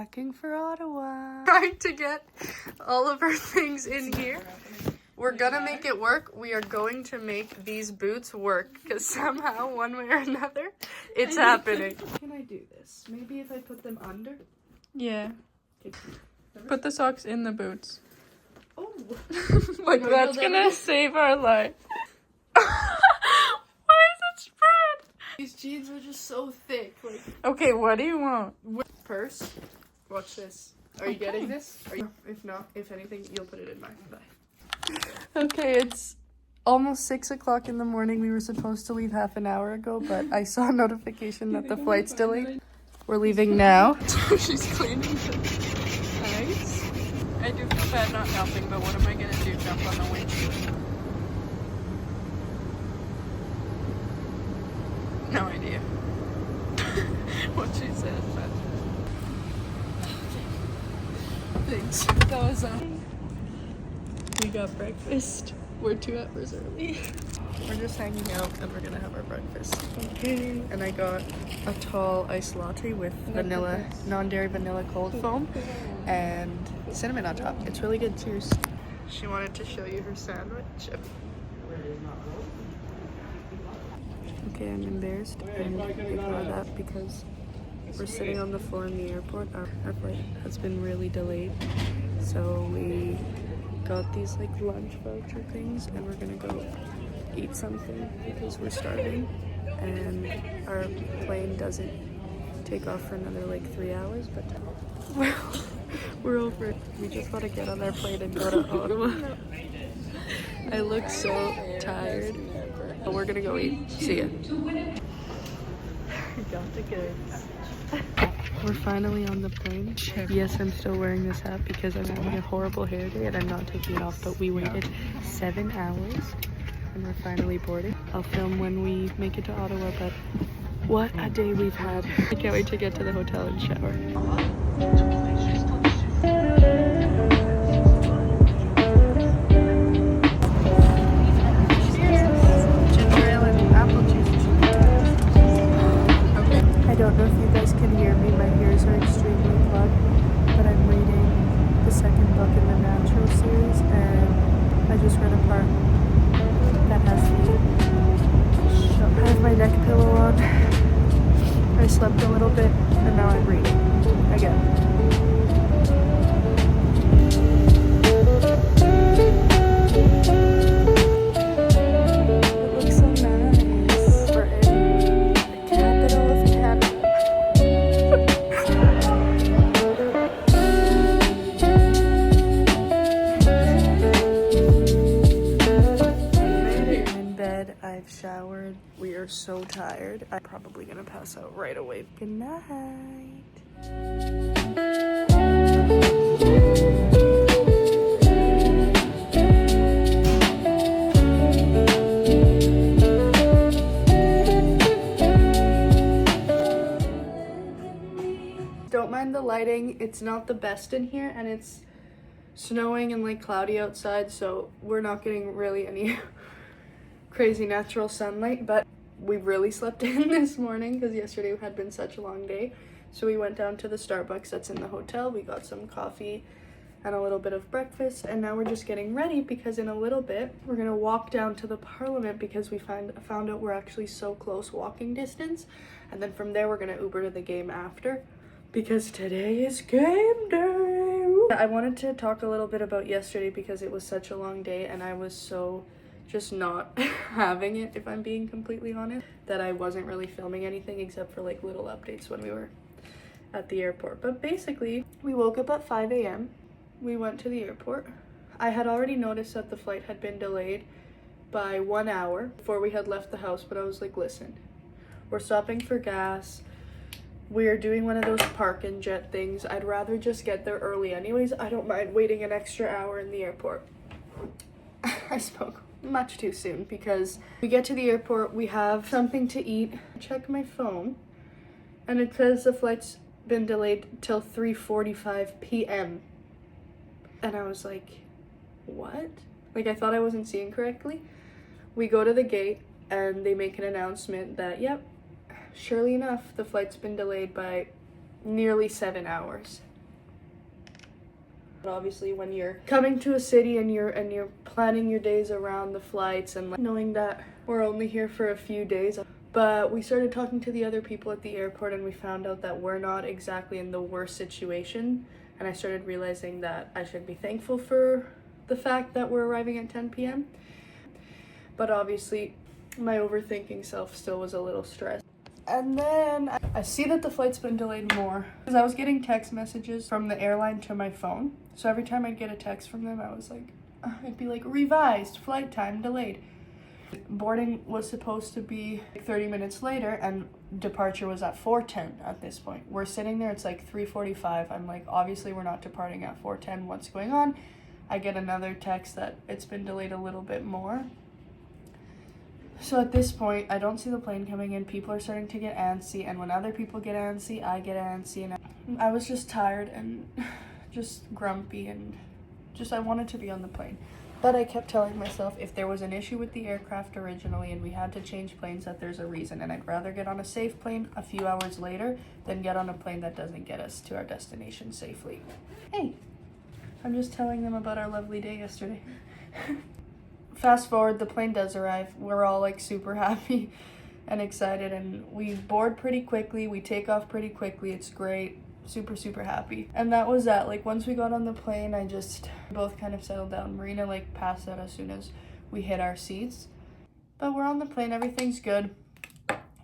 packing for Ottawa. Trying to get all of our things in here. We're gonna make it work. We are going to make these boots work because somehow, one way or another, it's happening. Can I do this? Maybe if I put them under? Yeah. Put the socks in the boots. Oh. Like, no, that's gonna save our life. Why is it spread? These jeans are just so thick. Like. Okay, what do you want? Purse. Watch this. Are you getting this? Are you? If not, if anything, you'll put it in mine. Bye. Okay, it's almost 6 o'clock in the morning. We were supposed to leave half an hour ago, but I saw a notification that the flight's delayed. We're leaving now. She's cleaning the ice. I do feel bad not helping, but what am I gonna do? Jump on the windshield? No idea what she said, but thanks. That was we got breakfast. We're 2 hours early. We're just hanging out and we're gonna have our breakfast. Okay. And I got a tall iced latte with vanilla, non-dairy vanilla cold foam and cinnamon on top. It's really good. Cheers. She wanted to show you her sandwich. Okay, I'm embarrassed and ignore that because we're sitting on the floor in the airport. Our flight has been really delayed, so we got these like lunch voucher things and we're gonna go eat something because we're starving, and our plane doesn't take off for another like 3 hours, but we're over it. We just gotta get on our plane and go to Ottawa. I look so tired. But we're gonna go eat. See ya. Got the goods. We're finally on the plane. Yes, I'm still wearing this hat because I'm having a horrible hair day and I'm not taking it off, but we waited 7 hours and we're finally boarding. I'll film when we make it to Ottawa, but what a day we've had. I can't wait to get to the hotel and shower. I don't know if you guys can hear me, my ears are extremely plugged, but I'm reading the second book in the Natural series, and I just read a part that has me. I have my neck pillow on, I slept a little bit, and now I'm reading again. I've showered. We are so tired. I'm probably gonna pass out right away. Good night. Don't mind the lighting. It's not the best in here and it's snowing and like cloudy outside, so we're not getting really any crazy natural sunlight, but we really slept in this morning because yesterday had been such a long day. So we went down to the Starbucks that's in the hotel. We got some coffee and a little bit of breakfast, and now we're just getting ready because in a little bit we're gonna walk down to the Parliament because we found out we're actually so close walking distance, and then from there we're gonna Uber to the game after because today is game day. I wanted to talk a little bit about yesterday because it was such a long day and I was so just not having it, if I'm being completely honest, that I wasn't really filming anything except for like little updates when we were at the airport. But basically, we woke up at 5 a.m. We went to the airport. I had already noticed that the flight had been delayed by 1 hour before we had left the house, but I was like, listen, we're stopping for gas. We're doing one of those park and jet things. I'd rather just get there early anyways. I don't mind waiting an extra hour in the airport. I spoke much too soon because we get to the airport, we have something to eat. Check my phone and it says the flight's been delayed till 3:45 p.m. and I was like, what? Like, I thought I wasn't seeing correctly. We go to the gate and they make an announcement that, yep, surely enough, the flight's been delayed by nearly 7 hours. Obviously, when you're coming to a city and you're planning your days around the flights and like, knowing that we're only here for a few days. But we started talking to the other people at the airport and we found out that we're not exactly in the worst situation. And I started realizing that I should be thankful for the fact that we're arriving at 10 p.m. But obviously, my overthinking self still was a little stressed. And then I see that the flight's been delayed more because I was getting text messages from the airline to my phone. So every time I'd get a text from them, I was like, it'd be like, revised, flight time delayed. Boarding was supposed to be 30 minutes later and departure was at 4:10 at this point. We're sitting there, it's like 3:45. I'm like, obviously we're not departing at 4:10. What's going on? I get another text that it's been delayed a little bit more. So at this point, I don't see the plane coming in. People are starting to get antsy, and when other people get antsy, I get antsy, and I was just tired and just grumpy and just I wanted to be on the plane. But I kept telling myself if there was an issue with the aircraft originally and we had to change planes, that there's a reason, and I'd rather get on a safe plane a few hours later than get on a plane that doesn't get us to our destination safely. Hey, I'm just telling them about our lovely day yesterday. Fast forward, the plane does arrive. We're all like super happy and excited, and we board pretty quickly. We take off pretty quickly. It's great. Super happy. And that was that. Like once we got on the plane, both kind of settled down. Marina like passed out as soon as we hit our seats. But we're on the plane. Everything's good.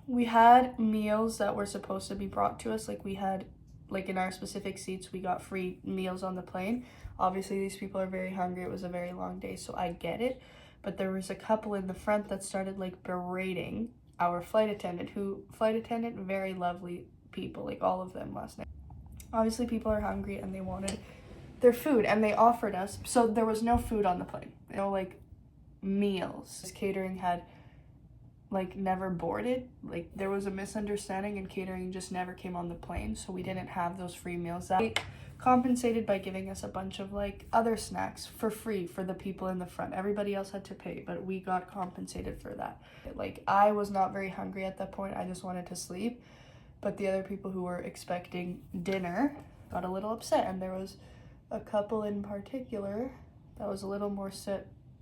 We had meals that were supposed to be brought to us. Like we had, like in our specific seats, we got free meals on the plane. Obviously, these people are very hungry. It was a very long day, so I get it. But there was a couple in the front that started like berating our flight attendant, very lovely people, like all of them last night. Obviously, people are hungry and they wanted their food, and they offered us. So there was no food on the plane, no like meals. Catering had like never boarded. Like there was a misunderstanding and catering just never came on the plane, so we didn't have those free meals. That compensated by giving us a bunch of like other snacks for free for the people in the front. Everybody else had to pay, but we got compensated for that. Like I was not very hungry at that point. I just wanted to sleep. But the other people who were expecting dinner got a little upset, and there was a couple in particular that was a little more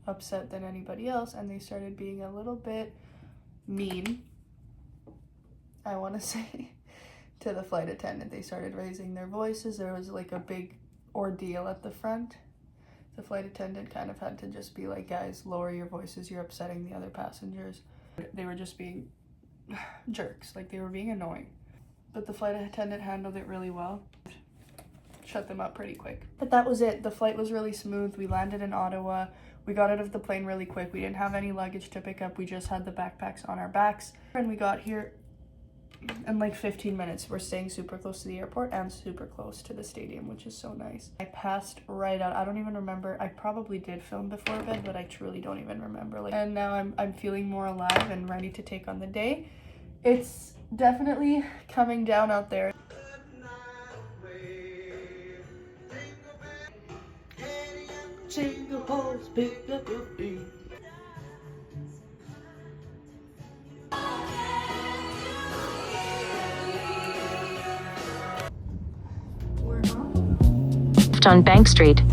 upset than anybody else, and they started being a little bit mean, I want to say, to the flight attendant. They started raising their voices. There was like a big ordeal at the front. The flight attendant kind of had to just be like, guys, lower your voices, you're upsetting the other passengers. They were just being jerks, like they were being annoying. But the flight attendant handled it really well. Shut them up pretty quick. But that was it. The flight was really smooth. We landed in Ottawa. We got out of the plane really quick. We didn't have any luggage to pick up. We just had the backpacks on our backs. And we got here in like 15 minutes. We're staying super close to the airport and super close to the stadium, which is so nice. I passed right out. I don't even remember. I probably did film before bed, but I truly don't even remember. And now I'm feeling more alive and ready to take on the day. It's definitely coming down out there. Jingle balls, pick up your feet. We're on Bank Street.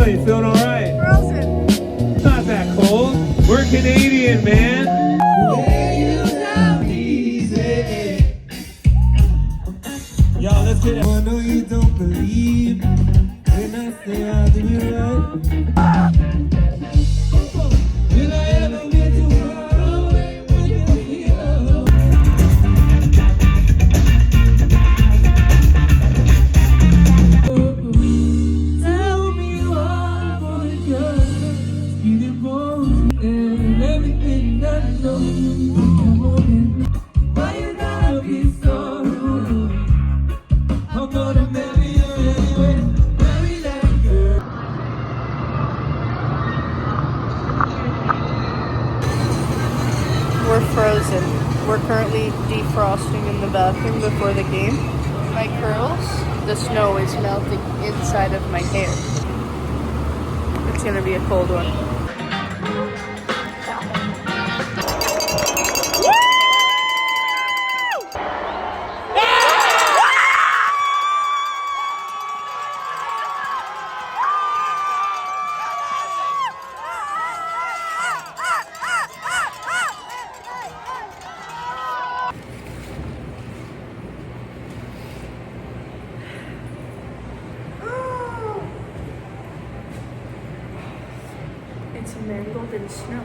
You feeling all right? Frozen. It's not that cold. We're Canadian, man. Y'all, let's get it. I know you don't believe when I say I'll do you right. Did I ever get you far away when you're here? defrosting in the bathroom before the game. My curls, the snow is melting inside of my hair. It's gonna be a cold one. It's mangled in snow.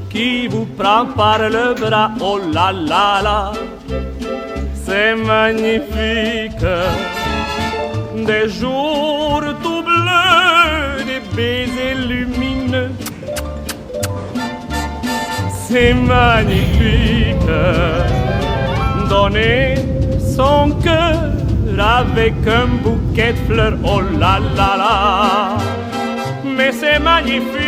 Qui vous prend par le bras, oh là là là, c'est magnifique. Des jours tout bleus, des baisers lumineux, c'est magnifique. Donner son cœur avec un bouquet de fleurs, oh là là là, mais c'est magnifique.